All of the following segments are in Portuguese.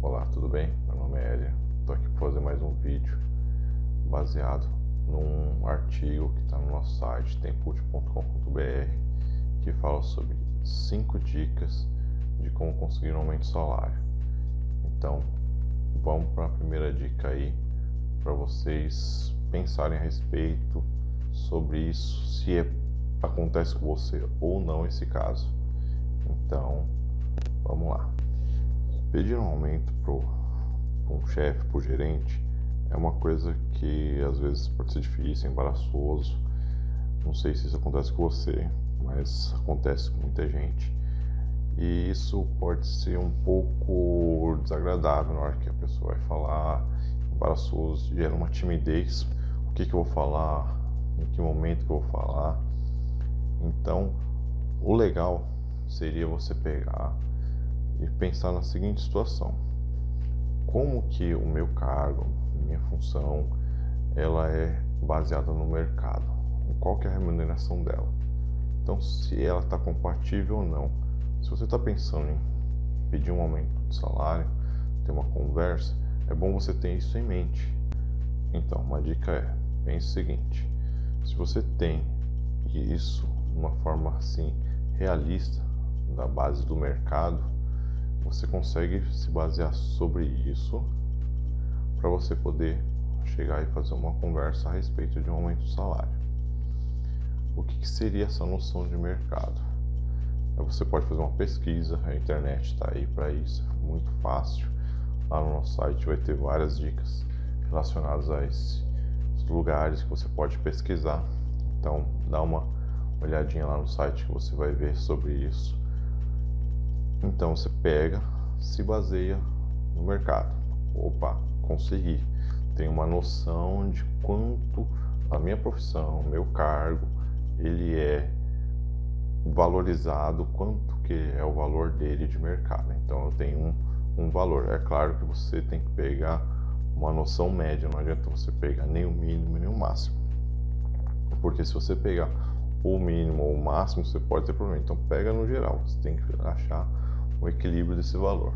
Olá, tudo bem? Meu nome é Elia. Estou aqui para fazer mais um vídeo baseado num artigo que está no nosso site tempute.com.br, que fala sobre 5 dicas de como conseguir um aumento de salário. Então, vamos para a primeira dica aí, para vocês pensarem a respeito sobre isso, se acontece com você ou não esse caso. Então, vamos lá. Pedir um aumento para um chefe, para o gerente, é uma coisa que às vezes pode ser difícil, embaraçoso. Não sei se isso acontece com você, mas acontece com muita gente. E isso pode ser um pouco desagradável na hora que a pessoa vai falar, embaraçoso, gera uma timidez. O que eu vou falar? Em que momento que eu vou falar? Então, o legal seria você pegar e pensar na seguinte situação: como que o meu cargo, minha função, ela é baseada no mercado, qual que é a remuneração dela. Então, se ela está compatível ou não. Se você está pensando em pedir um aumento de salário, ter uma conversa, é bom você ter isso em mente. Então, uma dica é: pense o seguinte: se você tem isso de uma forma assim realista, da base do mercado, você consegue se basear sobre isso para você poder chegar e fazer uma conversa a respeito de um aumento de salário. O que seria essa noção de mercado? Você pode fazer uma pesquisa, a internet está aí para isso, é muito fácil. Lá no nosso site vai ter várias dicas relacionadas a esses lugares que você pode pesquisar. Então, dá uma olhadinha lá no site que você vai ver sobre isso. Então você pega, se baseia no mercado. Opa, consegui. Tenho uma noção de quanto a minha profissão, meu cargo, ele é valorizado, quanto que é o valor dele de mercado. Então eu tenho um valor. É claro que você tem que pegar uma noção média, não adianta você pegar nem o mínimo nem o máximo. Porque se você pegar o mínimo ou o máximo, você pode ter problema. Então pega no geral, você tem que achar o equilíbrio desse valor.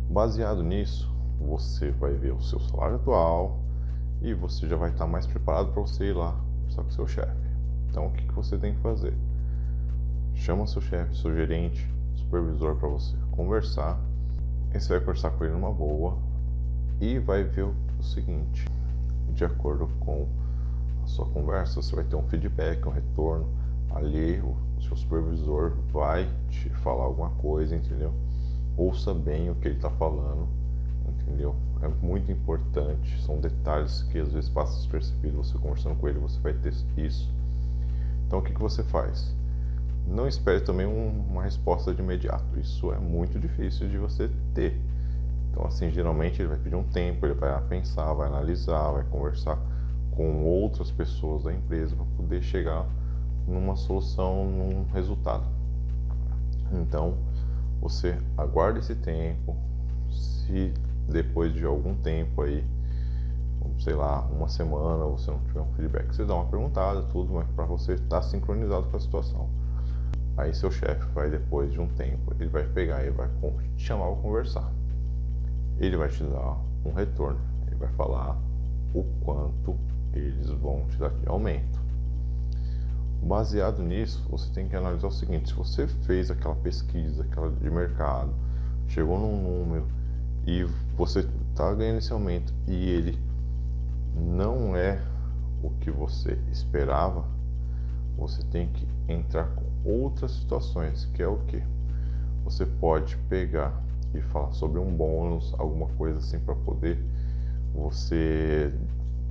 Baseado nisso, você vai ver o seu salário atual e você já vai estar mais preparado para você ir lá conversar com o seu chefe. Então o que você tem que fazer? Chama seu chefe, seu gerente, supervisor para você conversar. E você vai conversar com ele numa boa e vai ver o seguinte: de acordo com a sua conversa, você vai ter um feedback, um retorno. Ali o seu supervisor vai te falar alguma coisa, entendeu? Ouça bem o que ele está falando, entendeu? É muito importante, são detalhes que às vezes passam despercebido. Você conversando com ele, você vai ter isso. Então o que você faz? Não espere também uma resposta de imediato, isso é muito difícil de você ter. Então assim, geralmente ele vai pedir um tempo, ele vai pensar, vai analisar, vai conversar com outras pessoas da empresa para poder chegar numa solução, num resultado. Então você aguarda esse tempo. Se depois de algum tempo aí, sei lá, uma semana, você não tiver um feedback, você dá uma perguntada, tudo, mas para você estar sincronizado com a situação. Aí seu chefe vai, depois de um tempo, ele vai pegar e vai te chamar para conversar. Ele vai te dar um retorno, ele vai falar o quanto eles vão te dar de aumento. Baseado nisso, você tem que analisar o seguinte: se você fez aquela pesquisa, aquela de mercado, chegou num número e você está ganhando esse aumento e ele não é o que você esperava, você tem que entrar com outras situações, que é o que? Você pode pegar e falar sobre um bônus, alguma coisa assim, para poder você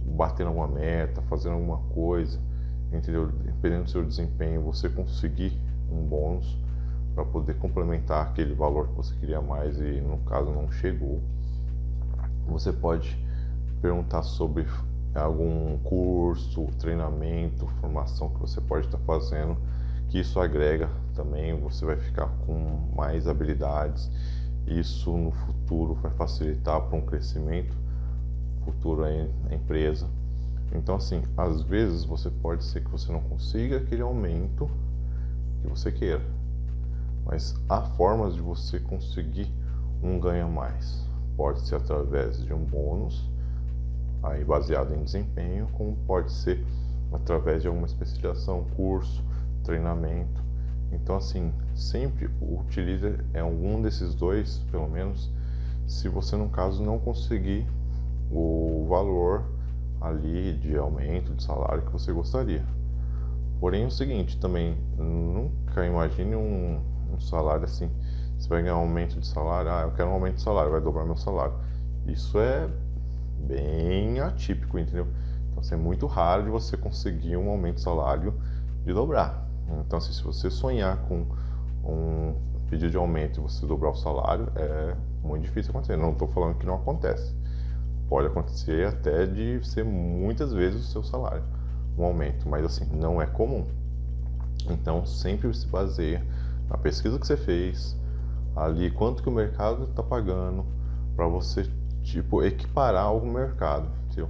bater alguma meta, fazer alguma coisa, entendeu? Dependendo do seu desempenho, você conseguir um bônus para poder complementar aquele valor que você queria mais e no caso não chegou. Você pode perguntar sobre algum curso, treinamento, formação que você pode estar fazendo, que isso agrega também, você vai ficar com mais habilidades. Isso no futuro vai facilitar para um crescimento futuro aí na empresa. Então assim, às vezes pode ser que você não consiga aquele aumento que você queira, mas há formas de você conseguir um ganho a mais. pode ser através de um bônus, aí baseado em desempenho, como pode ser através de alguma especialização, curso, treinamento. Então assim, sempre utilize algum desses dois, pelo menos, se você no caso não conseguir o valor ali de aumento de salário que você gostaria. Porém é o seguinte, também nunca imagine um salário assim, você vai ganhar um aumento de salário, eu quero um aumento de salário, vai dobrar meu salário. Isso é bem atípico, entendeu? Então assim, é muito raro de você conseguir um aumento de salário de dobrar. Então assim, se você sonhar com um pedido de aumento e você dobrar o salário, é muito difícil acontecer. Não estou falando que não acontece. Pode acontecer até de ser muitas vezes o seu salário, um aumento, mas assim, não é comum. Então sempre se baseia na pesquisa que você fez, ali quanto que o mercado está pagando, para você tipo equiparar ao mercado, entendeu?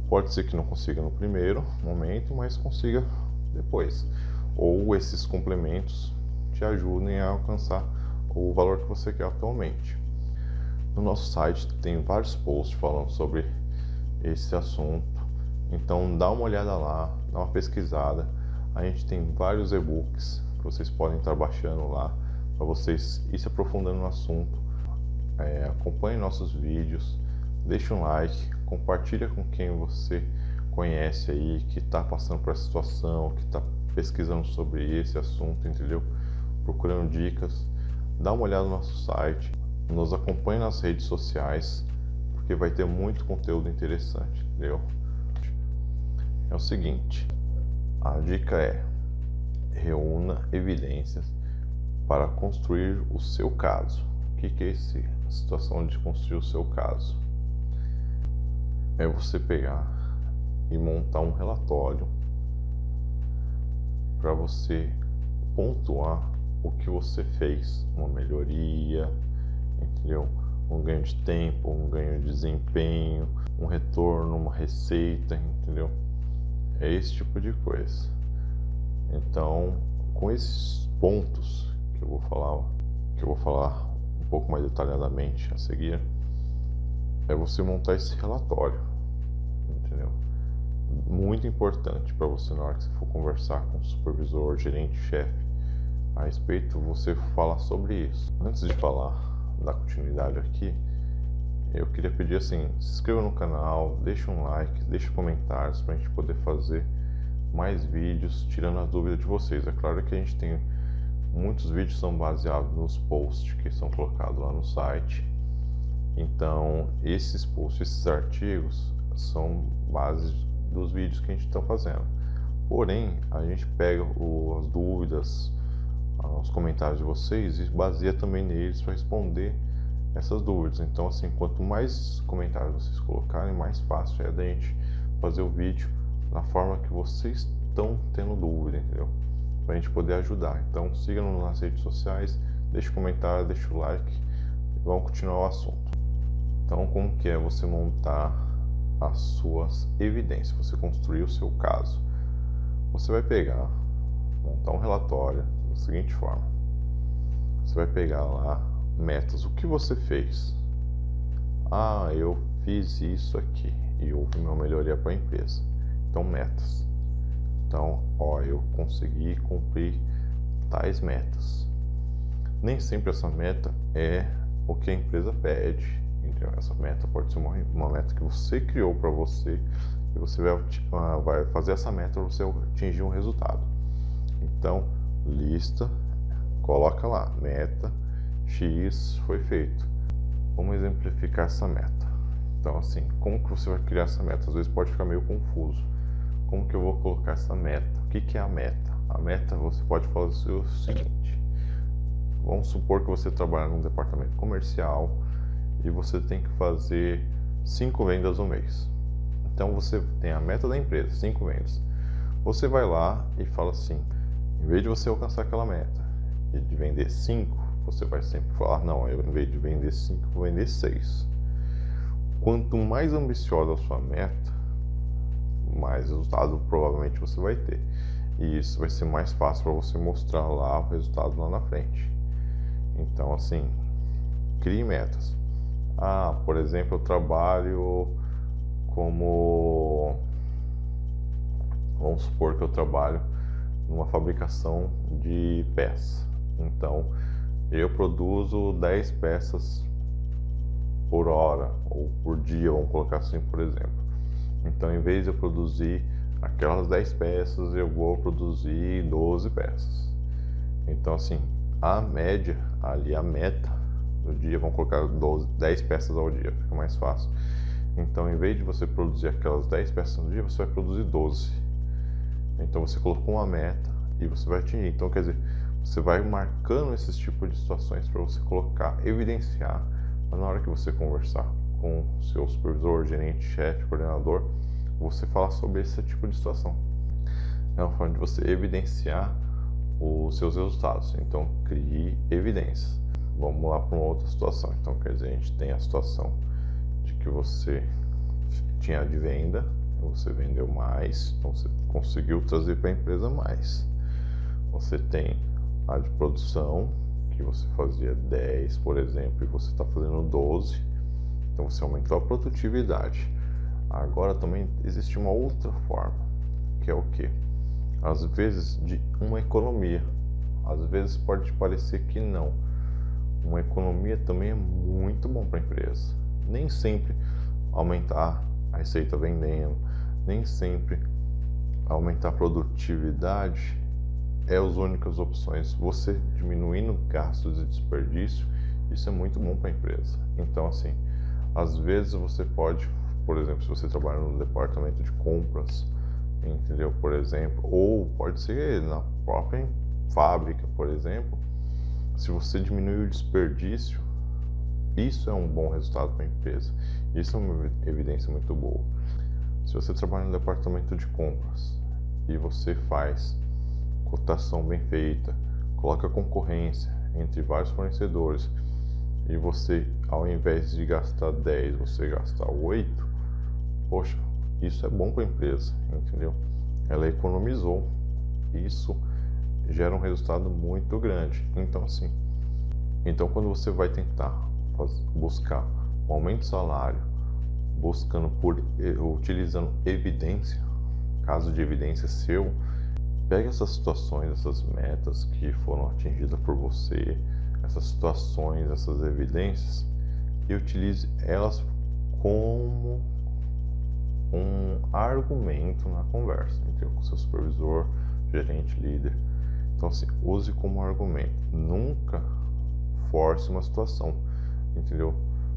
Pode ser que não consiga no primeiro momento, mas consiga depois. Ou esses complementos te ajudem a alcançar o valor que você quer atualmente. No nosso site tem vários posts falando sobre esse assunto, então dá uma olhada lá, dá uma pesquisada. A gente tem vários e-books que vocês podem estar baixando lá para vocês ir se aprofundando no assunto. Acompanhe nossos vídeos, deixe um like, compartilha com quem você conhece aí, que está passando por essa situação, que está pesquisando sobre esse assunto, entendeu? Procurando dicas. Dá uma olhada no nosso site, nos acompanhe nas redes sociais, porque vai ter muito conteúdo interessante, entendeu? É o seguinte, a dica é: reúna evidências para construir o seu caso. O que é essa situação de construir o seu caso? É você pegar e montar um relatório para você pontuar o que você fez, uma melhoria, entendeu? Um ganho de tempo, um ganho de desempenho, um retorno, uma receita, entendeu? É esse tipo de coisa. Então, com esses pontos que eu vou falar um pouco mais detalhadamente a seguir, é você montar esse relatório, entendeu? Muito importante para você na hora que você for conversar com o supervisor, gerente, chefe a respeito, você falar sobre isso. Antes de falar da continuidade aqui, eu queria pedir assim, se inscreva no canal, deixa um like, deixa comentários para a gente poder fazer mais vídeos tirando as dúvidas de vocês. É claro que a gente tem muitos vídeos são baseados nos posts que são colocados lá no site. Então esses posts, esses artigos são bases dos vídeos que a gente está fazendo. Porém, a gente pega as dúvidas, os comentários de vocês e baseia também neles para responder essas dúvidas. Então assim, quanto mais comentários vocês colocarem, mais fácil é da gente fazer o vídeo na forma que vocês estão tendo dúvida, entendeu? Para a gente poder ajudar. Então siga-nos nas redes sociais, deixe um comentário, deixe o like e vamos continuar o assunto. Então, como que é você montar as suas evidências, você construir o seu caso? Você vai pegar, montar um relatório da seguinte forma: você vai pegar lá metas, o que você fez. Eu fiz isso aqui e houve uma melhoria para a empresa. Então, metas. Então, eu consegui cumprir tais metas. Nem sempre essa meta é o que a empresa pede. Então, essa meta pode ser uma meta que você criou para você e você vai fazer essa meta para você atingir um resultado. Então, lista, coloca lá, meta X foi feito. Vamos exemplificar essa meta. Então, assim, como que você vai criar essa meta? Às vezes pode ficar meio confuso. Como que eu vou colocar essa meta? O que é a meta? A meta, você pode fazer o seguinte: vamos supor que você trabalha num departamento comercial e você tem que fazer 5 vendas no mês. Então você tem a meta da empresa, 5 vendas. Você vai lá e fala assim, em vez de você alcançar aquela meta e de vender 5, você vai sempre falar, não, eu em vez de vender 5, vou vender 6. Quanto mais ambiciosa a sua meta, mais resultado provavelmente você vai ter. E isso vai ser mais fácil para você mostrar lá o resultado lá na frente. Então, assim, crie metas. Por exemplo, eu trabalho como... Vamos supor que eu trabalho numa fabricação de peças. Então, eu produzo 10 peças por hora ou por dia, vamos colocar assim, por exemplo. Então, em vez de eu produzir aquelas 10 peças, eu vou produzir 12 peças. Então, assim, a média ali, a meta do dia, vamos colocar 10 peças ao dia, fica mais fácil. Então, em vez de você produzir aquelas 10 peças no dia, você vai produzir 12. Então, você colocou uma meta e você vai atingir. Então, quer dizer, você vai marcando esses tipos de situações para você colocar, evidenciar, mas na hora que você conversar com o seu supervisor, gerente, chefe, coordenador, você falar sobre esse tipo de situação. É uma forma de você evidenciar os seus resultados. Então, crie evidências. Vamos lá para uma outra situação. Então, quer dizer, a gente tem a situação de que você tinha de venda, você vendeu mais, então você conseguiu trazer para a empresa mais. Você tem a de produção, que você fazia 10, por exemplo, e você está fazendo 12, então você aumentou a produtividade. Agora também existe uma outra forma, que é o quê? Às vezes de uma economia. Às vezes pode parecer que não. Uma economia também é muito bom para a empresa. Nem sempre aumentar a receita vendendo, nem sempre aumentar a produtividade é as únicas opções. Você diminuindo gastos e desperdício, isso é muito bom para a empresa. Então, assim, às vezes você pode, por exemplo, se você trabalha no departamento de compras, entendeu? Por exemplo, ou pode ser na própria fábrica, por exemplo, se você diminuir o desperdício, isso é um bom resultado para a empresa. Isso é uma evidência muito boa. Se você trabalha no departamento de compras e você faz cotação bem feita, coloca concorrência entre vários fornecedores e você, ao invés de gastar 10, você gastar 8, poxa, isso é bom para a empresa, entendeu? Ela economizou. Isso gera um resultado muito grande. Então, assim, quando você vai tentar buscar um aumento de salário, utilizando evidência, caso de evidência seu, pegue essas situações, essas metas que foram atingidas por você, essas situações, essas evidências, e utilize elas como um argumento na conversa, entendeu? Com seu supervisor, gerente, líder. Então, assim, use como argumento. Nunca force uma situação, entendeu?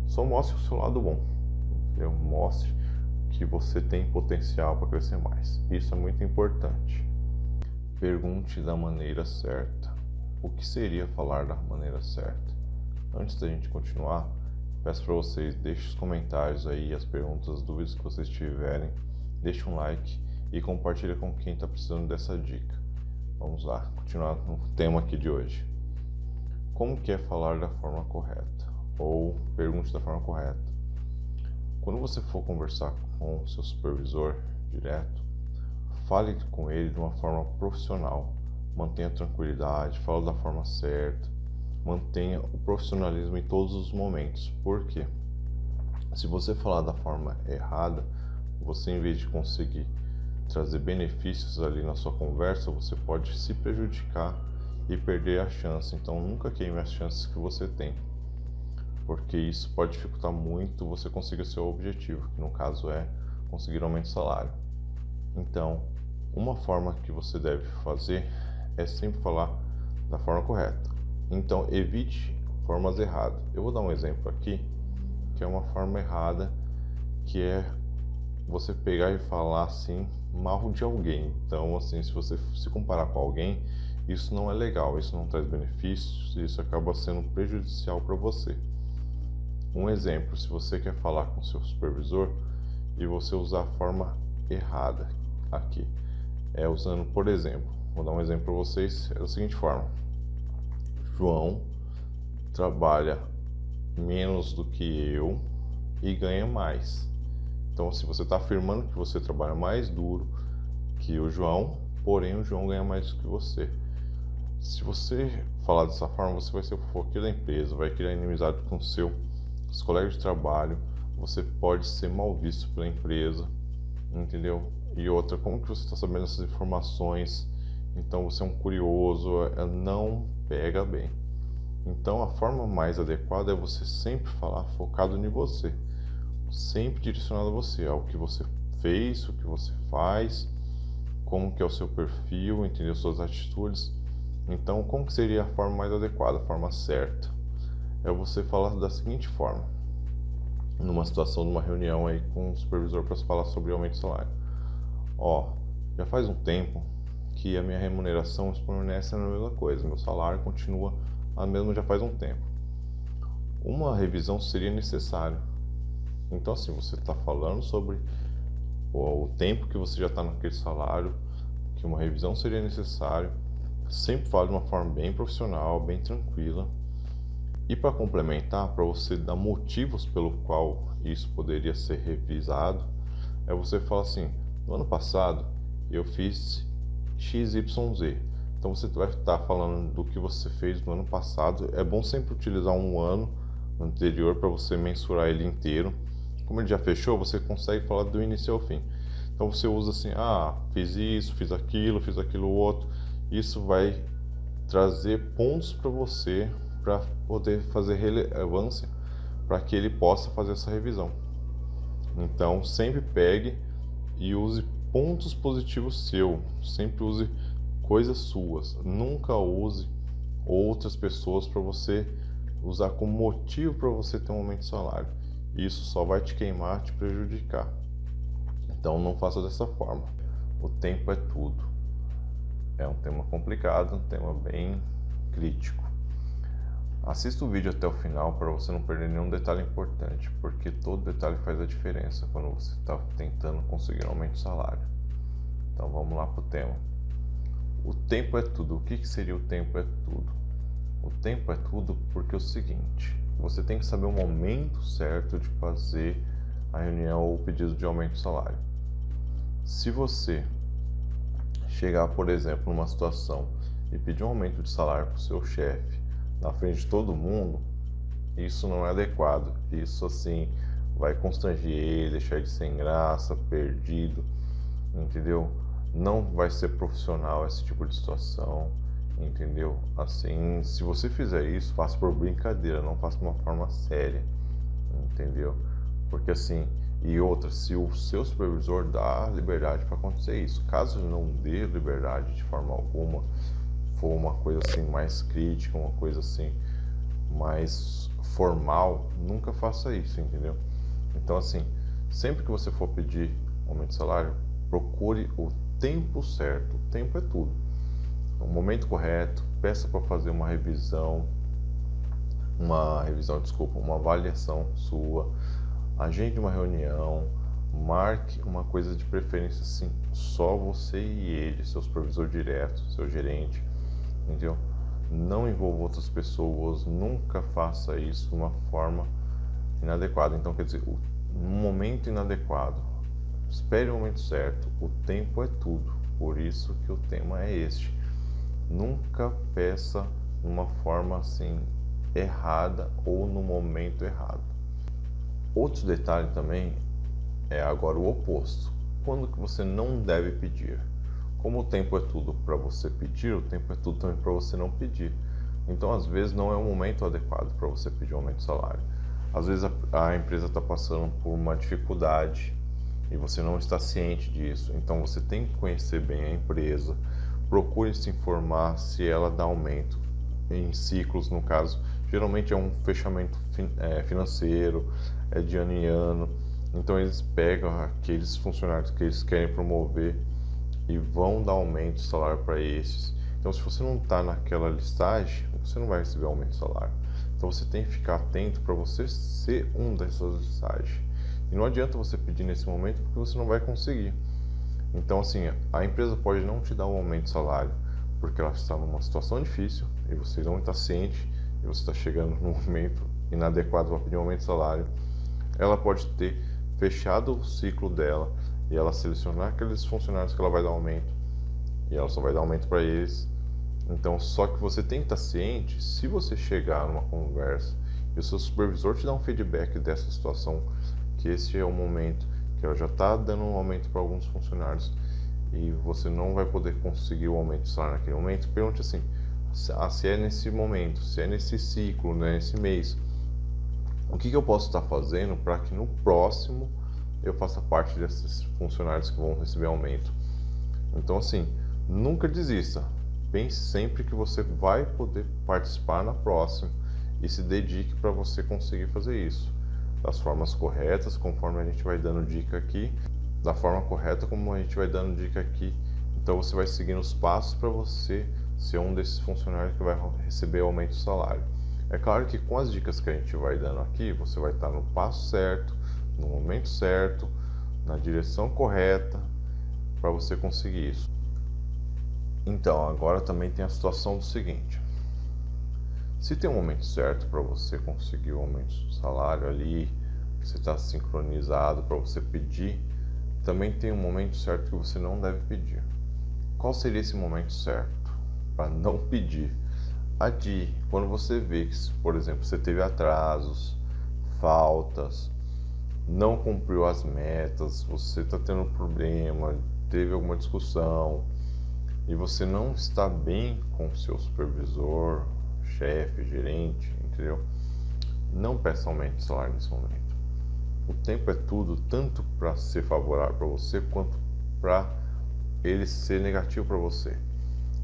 Só mostre o seu lado bom, entendeu? Mostre que você tem potencial para crescer mais. Isso é muito importante. Pergunte da maneira certa. O que seria falar da maneira certa? Antes da gente continuar, peço para vocês, deixem os comentários aí, as perguntas, as dúvidas que vocês tiverem. Deixe um like e compartilha com quem está precisando dessa dica. Vamos lá, continuar no tema aqui de hoje. Como que é falar da forma correta? Ou pergunte da forma correta. Quando você for conversar com o seu supervisor direto, fale com ele de uma forma profissional. Mantenha a tranquilidade, fale da forma certa. Mantenha o profissionalismo em todos os momentos. Por quê? Se você falar da forma errada, você, em vez de conseguir trazer benefícios ali na sua conversa, você pode se prejudicar e perder a chance. Então, nunca queime as chances que você tem, porque isso pode dificultar muito você conseguir o seu objetivo, que no caso é conseguir aumento de salário. Então, uma forma que você deve fazer é sempre falar da forma correta. Então, evite formas erradas. Eu vou dar um exemplo aqui, que é uma forma errada, que é você pegar e falar assim mal de alguém. Então, assim, se você se comparar com alguém, isso não é legal, isso não traz benefícios, isso acaba sendo prejudicial para você. Um exemplo, se você quer falar com seu supervisor e você usar a forma errada aqui, é usando, por exemplo, vou dar um exemplo para vocês, é da seguinte forma: João trabalha menos do que eu e ganha mais. Então, se você está afirmando que você trabalha mais duro que o João, porém o João ganha mais do que você. Se você falar dessa forma, você vai ser o fofoqueiro da empresa, vai criar inimizade com o seu os colegas de trabalho, você pode ser mal visto pela empresa, entendeu? E outra, como que você está sabendo essas informações? Então você é um curioso, não pega bem. Então a forma mais adequada é você sempre falar focado em você, sempre direcionado a você, ao que você fez, o que você faz, como que é o seu perfil, entendeu? Suas atitudes. Então, como que seria a forma mais adequada, a forma certa? É você falar da seguinte forma, numa situação, numa reunião aí com o supervisor para falar sobre aumento de salário. Já faz um tempo que a minha remuneração permanece a mesma coisa, meu salário continua a mesma já faz um tempo. Uma revisão seria necessária. Então, assim, você está falando sobre o tempo que você já está naquele salário, que uma revisão seria necessária. Sempre fale de uma forma bem profissional, bem tranquila. E para complementar, para você dar motivos pelo qual isso poderia ser revisado, é você falar assim, no ano passado eu fiz XYZ. Então você vai estar falando do que você fez no ano passado. É bom sempre utilizar um ano anterior para você mensurar ele inteiro. Como ele já fechou, você consegue falar do início ao fim. Então você usa assim, fiz isso, fiz aquilo outro. Isso vai trazer pontos para você para poder fazer relevância para que ele possa fazer essa revisão. Então sempre pegue e use pontos positivos seu, sempre use coisas suas, nunca use outras pessoas para você usar como motivo para você ter um aumento de salário. Isso só vai te queimar, te prejudicar. Então não faça dessa forma. O tempo é tudo. É um tema complicado, um tema bem crítico. Assista o vídeo até o final para você não perder nenhum detalhe importante, porque todo detalhe faz a diferença quando você está tentando conseguir um aumento de salário. Então vamos lá para o tema. O tempo é tudo. O que seria o tempo é tudo? O tempo é tudo porque é o seguinte, você tem que saber o momento certo de fazer a reunião ou o pedido de aumento de salário. Se você chegar, por exemplo, numa situação e pedir um aumento de salário para o seu chefe na frente de todo mundo, isso não é adequado. Isso, assim, vai constranger ele, deixar ele sem graça, perdido, entendeu? Não vai ser profissional esse tipo de situação, entendeu? Assim, se você fizer isso, faça por brincadeira, não faça de uma forma séria, entendeu? Porque assim, e outra, se o seu supervisor dá liberdade para acontecer isso, caso ele não dê liberdade de forma alguma, for uma coisa assim mais crítica, uma coisa assim mais formal, nunca faça isso, entendeu? Então assim, sempre que você for pedir aumento de salário, procure o tempo certo. O tempo é tudo. O momento correto, peça para fazer uma avaliação sua, agende uma reunião, marque uma coisa de preferência assim, só você e ele, seu supervisor direto, seu gerente, entendeu? Não envolva outras pessoas, nunca faça isso de uma forma inadequada. Então, quer dizer, no momento inadequado, espere o momento certo, o tempo é tudo, por isso que o tema é este. Nunca peça de uma forma assim errada ou no momento errado. Outro detalhe também é agora o oposto. Quando que você não deve pedir? Como o tempo é tudo para você pedir, o tempo é tudo também para você não pedir. Então, às vezes, não é o momento adequado para você pedir um aumento de salário. Às vezes, a empresa está passando por uma dificuldade e você não está ciente disso. Então, você tem que conhecer bem a empresa. Procure se informar se ela dá aumento em ciclos, no caso. Geralmente é um fechamento financeiro, é de ano em ano. Então, eles pegam aqueles funcionários que eles querem promover e vão dar aumento de salário para esses. Então, se você não está naquela listagem, você não vai receber aumento de salário. Então, você tem que ficar atento para você ser um dessas listagens. E não adianta você pedir nesse momento porque você não vai conseguir. Então, assim, a empresa pode não te dar um aumento de salário porque ela está numa situação difícil e você não está ciente e você está chegando num momento inadequado para pedir um aumento de salário. Ela pode ter fechado o ciclo dela e ela selecionar aqueles funcionários que ela vai dar aumento e ela só vai dar aumento para eles. Então, só que você tem que estar ciente, se você chegar numa conversa e o seu supervisor te dá um feedback dessa situação, que esse é o momento que ela já está dando um aumento para alguns funcionários e você não vai poder conseguir o aumento de salário naquele momento, pergunte assim, se é nesse momento, se é nesse ciclo, né, nesse mês, o que eu posso estar fazendo para que no próximo eu faça parte desses funcionários que vão receber aumento. Então assim, nunca desista, pense sempre que você vai poder participar na próxima e se dedique para você conseguir fazer isso das formas corretas, conforme a gente vai dando dica aqui, da forma correta como a gente vai dando dica aqui. Então você vai seguindo os passos para você ser um desses funcionários que vai receber aumento de salário. É claro que com as dicas que a gente vai dando aqui, você vai estar no passo certo, no momento certo, na direção correta para você conseguir isso. Então, agora também tem a situação do seguinte: se tem um momento certo para você conseguir o aumento do salário ali, você está sincronizado para você pedir, também tem um momento certo que você não deve pedir. Qual seria esse momento certo para não pedir? Adie. Quando você vê que, por exemplo, você teve atrasos, faltas, não cumpriu as metas, você está tendo problema, teve alguma discussão e você não está bem com o seu supervisor, chefe, gerente, entendeu? Não peça aumento de salário nesse momento. O tempo é tudo, tanto para ser favorável para você quanto para ele ser negativo para você.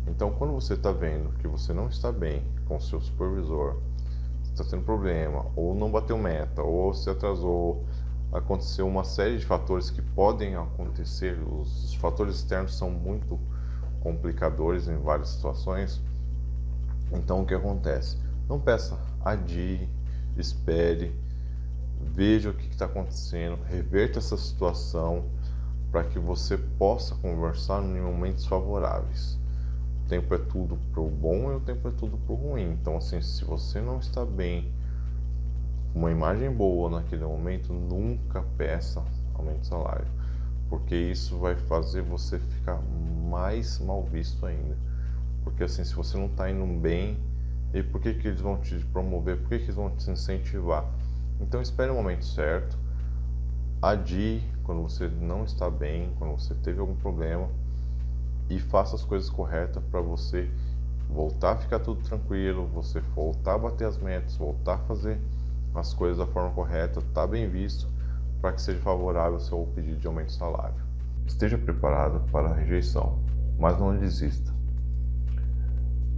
Então, quando você está vendo que você não está bem com o seu supervisor, está tendo problema, ou não bateu meta, ou se atrasou, aconteceu uma série de fatores que podem acontecer, os fatores externos são muito complicadores em várias situações. Então, o que acontece? Não peça, adie, espere, veja o que está acontecendo, reverta essa situação para que você possa conversar em momentos favoráveis. O tempo é tudo pro bom e o tempo é tudo pro ruim. Então, assim, se você não está bem, uma imagem boa naquele momento, nunca peça aumento de salário, porque isso vai fazer você ficar mais mal visto ainda. Porque assim, se você não está indo bem, e por que eles vão te promover? Por que eles vão te incentivar? Então espere o momento certo, adie quando você não está bem, quando você teve algum problema, e faça as coisas corretas para você voltar a ficar tudo tranquilo, você voltar a bater as metas, voltar a fazer as coisas da forma correta, tá bem visto, para que seja favorável ao seu pedido de aumento de salário. Esteja preparado para a rejeição, mas não desista.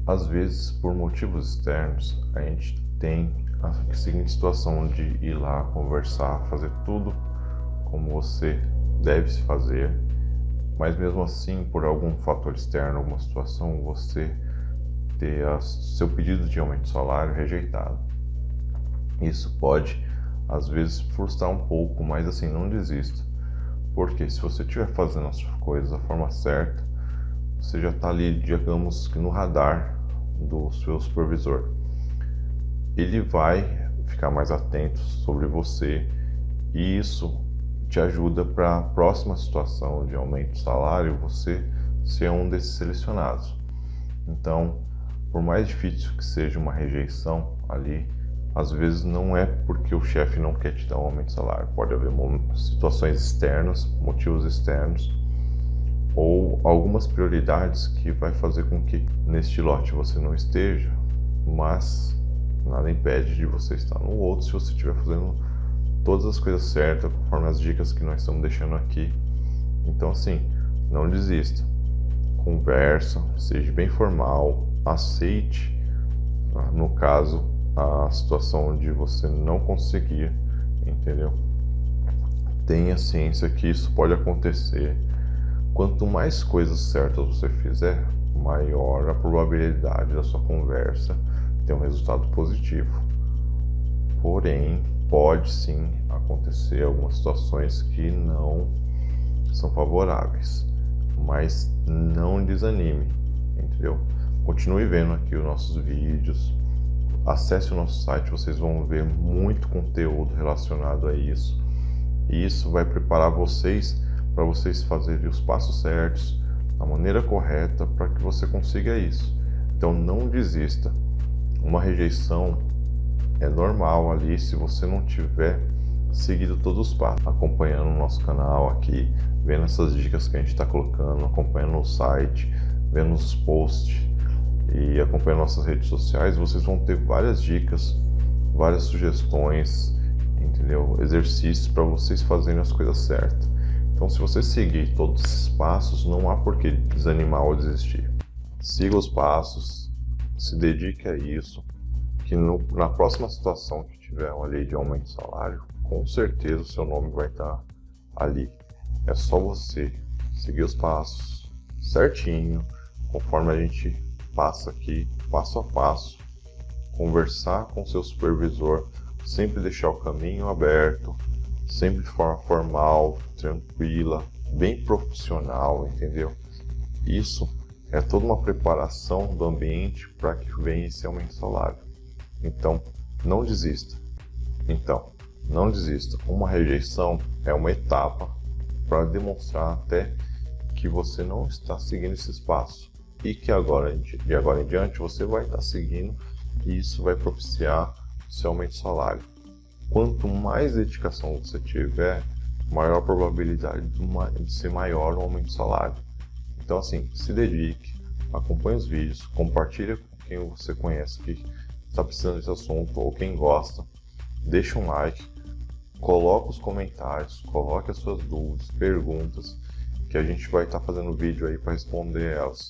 Às vezes, por motivos externos, a gente tem a seguinte situação de ir lá conversar, fazer tudo como você deve se fazer, mas mesmo assim, por algum fator externo, alguma situação, você ter seu pedido de aumento de salário rejeitado. Isso pode, às vezes, frustrar um pouco, mas assim, não desista. Porque se você estiver fazendo as coisas da forma certa, você já está ali, digamos que no radar do seu supervisor. Ele vai ficar mais atento sobre você e isso te ajuda para a próxima situação de aumento de salário, você ser um desses selecionados. Então, por mais difícil que seja uma rejeição ali, às vezes não é porque o chefe não quer te dar um aumento de salário. Pode haver situações externas, motivos externos, ou algumas prioridades que vai fazer com que neste lote você não esteja, mas nada impede de você estar no outro se você estiver fazendo todas as coisas certas, conforme as dicas que nós estamos deixando aqui. Então assim, não desista. Conversa, seja bem formal, aceite, no caso, a situação de você não conseguir, entendeu? Tenha ciência que isso pode acontecer. Quanto mais coisas certas você fizer, maior a probabilidade da sua conversa ter um resultado positivo. Porém, pode sim acontecer algumas situações que não são favoráveis, mas não desanime, entendeu? Continue vendo aqui os nossos vídeos, acesse o nosso site, vocês vão ver muito conteúdo relacionado a isso, e isso vai preparar vocês para vocês fazerem os passos certos, da maneira correta, para que você consiga isso. Então não desista. Uma rejeição é normal ali se você não tiver seguido todos os passos, acompanhando o nosso canal aqui, vendo essas dicas que a gente está colocando, acompanhando o site, vendo os posts e acompanhando nossas redes sociais. Vocês vão ter várias dicas, várias sugestões, entendeu? Exercícios para vocês fazerem as coisas certas. Então, se você seguir todos esses passos, não há por que desanimar ou desistir. Siga os passos, se dedique a isso, que na próxima situação que tiver uma lei de aumento de salário, com certeza o seu nome vai estar ali. É só você seguir os passos certinho, conforme a gente passa aqui, passo a passo, conversar com seu supervisor, sempre deixar o caminho aberto, sempre de forma formal, tranquila, bem profissional, entendeu? Isso é toda uma preparação do ambiente para que venha esse aumento de salário. Então, não desista. Não desista. Uma rejeição é uma etapa para demonstrar até que você não está seguindo esses passos e que de agora em diante você vai estar seguindo e isso vai propiciar o seu aumento de salário. Quanto mais dedicação você tiver, maior a probabilidade de ser maior o aumento de salário. Então, assim, se dedique, acompanhe os vídeos, compartilhe com quem você conhece que está precisando desse assunto ou quem gosta, deixa um like, coloque os comentários, coloque as suas dúvidas, perguntas, que a gente vai estar fazendo vídeo aí para responder elas.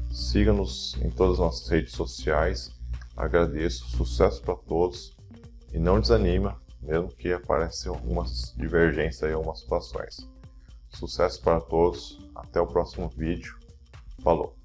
Siga-nos em todas as nossas redes sociais, agradeço, sucesso para todos e não desanima, mesmo que apareçam algumas divergências em algumas situações. Sucesso para todos, até o próximo vídeo, falou!